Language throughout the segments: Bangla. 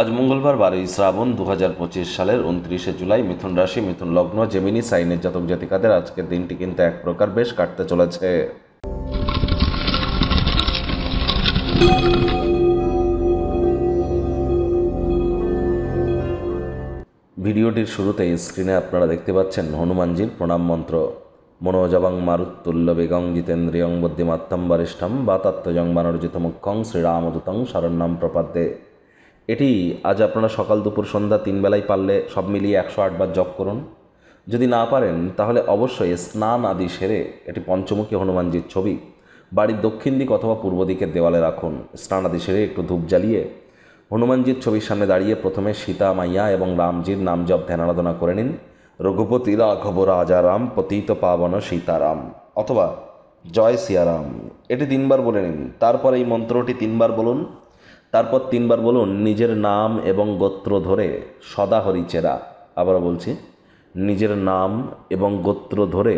আজ মঙ্গলবার 12ই শ্রাবণ 2025 সালের 29শে জুলাই। মিথুন রাশি, মিথুন লগ্ন, জেমিনি সাইনের জাতক জাতিকাদের আজকের দিনটি কিন্তু এক প্রকার বেশ কাটতে চলেছে। ভিডিওটির শুরুতেই স্ক্রিনে আপনারা দেখতে পাচ্ছেন হনুমানজির প্রণাম মন্ত্র। মনোজবং মারুত্তুল্য বেগং জিতেন্দ্রিয়ং বুদ্ধিমত্তম বরিষ্ঠম বাতাত্মজং বানর্জিত মুখ্যং শ্রীরামদূতং শরণ্যম প্রপদ্যে। এটি আজ আপনারা সকাল দুপুর সন্ধ্যা 3 বেলায় পারলে সব মিলিয়ে 108 বার জপ করুন। যদি না পারেন তাহলে অবশ্যই স্নান আদি সেরে এটি পঞ্চমুখী হনুমানজির ছবি বাড়ির দক্ষিণ দিক অথবা পূর্ব দিকের দেওয়ালে রাখুন। স্নান আদি সেরে একটু ধূপ জ্বালিয়ে হনুমানজির ছবির সামনে দাঁড়িয়ে প্রথমে সীতা মাইয়া এবং রামজির নাম জপ ধ্যান আরাধনা করে নিন। রঘুপতি রাঘব রাজা রাম পতিত পাবন সীতারাম অথবা জয় সিয়ারাম এটি 3 বার বলে নিন। তারপর এই মন্ত্রটি 3 বার বলুন। তারপর 3 বার বলুন নিজের নাম এবং গোত্র ধরে সদা হরি চেরা। আবারও বলছি, নিজের নাম এবং গোত্র ধরে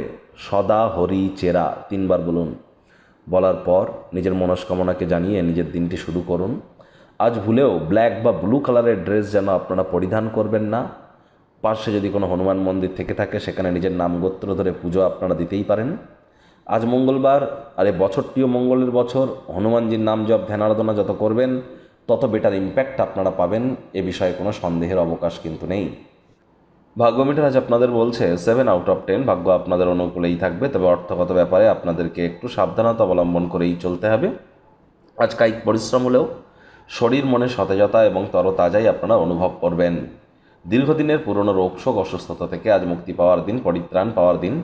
সদা হরি চেরা 3 বার বলুন। বলার পর নিজের মনস্কামনাকে জানিয়ে নিজের দিনটি শুরু করুন। আজ ভুলেও ব্ল্যাক বা ব্লু কালারের ড্রেস যেন আপনারা পরিধান করবেন না। পাশে যদি কোনো হনুমান মন্দির থেকে থাকে সেখানে নিজের নাম গোত্র ধরে পুজো আপনারা দিতেই পারেন। আজ মঙ্গলবার, আর এই বছরটিও মঙ্গলের বছর। হনুমানজির নাম জপ ধ্যান আরাধনা যত করবেন তত বেটার ইম্প্যাক্ট আপনারা পাবেন, এ বিষয়ে কোনো সন্দেহের অবকাশ কিন্তু নেই। ভাগ্যমিটার আজ আপনাদের বলছে 7 আউট অফ 10। ভাগ্য আপনাদের অনুকূলেই থাকবে, তবে অর্থগত ব্যাপারে আপনাদেরকে একটু সাবধানতা অবলম্বন করেই চলতে হবে। আজ কায়িক পরিশ্রম হলেও শরীর মনে সতেজতা এবং তরতাজাই আপনারা অনুভব করবেন। দীর্ঘদিনের পুরনো রোগশোক অসুস্থতা থেকে আজ মুক্তি পাওয়ার দিন, পরিত্রাণ পাওয়ার দিন।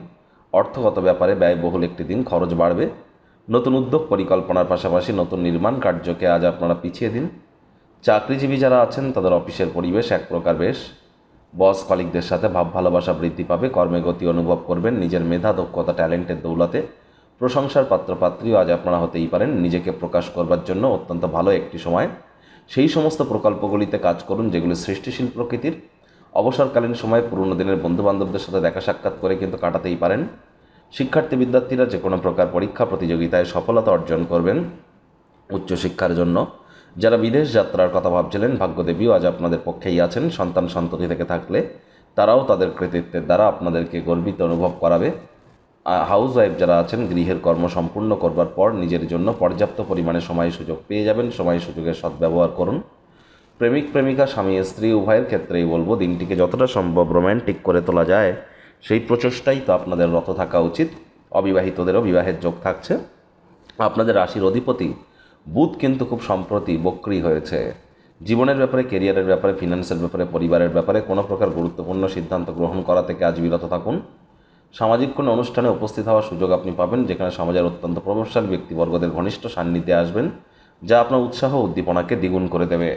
অর্থগত ব্যাপারে ব্যয়বহুল একটি দিন, খরচ বাড়বে। নতুন উদ্যোগ পরিকল্পনার পাশাপাশি নতুন নির্মাণ কার্যকে আজ আপনারা পিছিয়ে দিন। চাকরিজীবী যারা আছেন তাদের অফিসের পরিবেশ এক প্রকার বেশ। বস কলিগদের সাথে ভাব ভালোবাসা বৃদ্ধি পাবে। কর্মে গতি অনুভব করবেন। নিজের মেধা দক্ষতা ট্যালেন্টের দৌলতে প্রশংসার পাত্রপাত্রীও আজ আপনারা হতেই পারেন। নিজেকে প্রকাশ করবার জন্য অত্যন্ত ভালো একটি সময়। সেই সমস্ত প্রকল্পগুলিতে কাজ করুন যেগুলি সৃষ্টিশীল প্রকৃতির। অবসরকালীন সময় পুরনো দিনের বন্ধুবান্ধবদের সাথে দেখা সাক্ষাৎ করে কিন্তু কাটাতেই পারেন। শিক্ষার্থী বিদ্যার্থীরা যে কোনো প্রকার পরীক্ষা প্রতিযোগিতায় সফলতা অর্জন করবেন। উচ্চশিক্ষার জন্য যারা বিদেশ যাত্রার কথা ভাবছিলেন, ভাগ্যদেবীও আজ আপনাদের পক্ষেই আছেন। সন্তান সন্ততি থেকে থাকলে তারাও তাদের কৃতিত্বের দ্বারা আপনাদেরকে গর্বিত অনুভব করাবে। হাউস ওয়াইফ যারা আছেন গৃহের কর্ম সম্পূর্ণ করবার পর নিজের জন্য পর্যাপ্ত পরিমাণে সময় সুযোগ পেয়ে যাবেন। সময় সুযোগের সদ্ব্যবহার করুন। প্রেমিক প্রেমিকা স্বামী স্ত্রী উভয়ের ক্ষেত্রেই বলবো দিনটিকে যতটা সম্ভব রোম্যান্টিক করে তোলা যায় সেই প্রচেষ্টাই তো আপনাদের রত থাকা উচিত। অবিবাহিতদেরও বিবাহের যোগ থাকছে। আপনাদের রাশির অধিপতি বুধ কিন্তু খুব সম্প্রতি বক্রী হয়েছে। জীবনের ব্যাপারে, কেরিয়ারের ব্যাপারে, ফিনান্সের ব্যাপারে, পরিবারের ব্যাপারে কোনো প্রকার গুরুত্বপূর্ণ সিদ্ধান্ত গ্রহণ করা থেকে আজ বিরত থাকুন। সামাজিক কোনো অনুষ্ঠানে উপস্থিত হওয়ার সুযোগ আপনি পাবেন যেখানে সমাজের অত্যন্ত প্রভাবশালী ব্যক্তিবর্গদের ঘনিষ্ঠ সান্নিধ্যে আসবেন, যা আপনার উৎসাহ উদ্দীপনাকে দ্বিগুণ করে দেবে।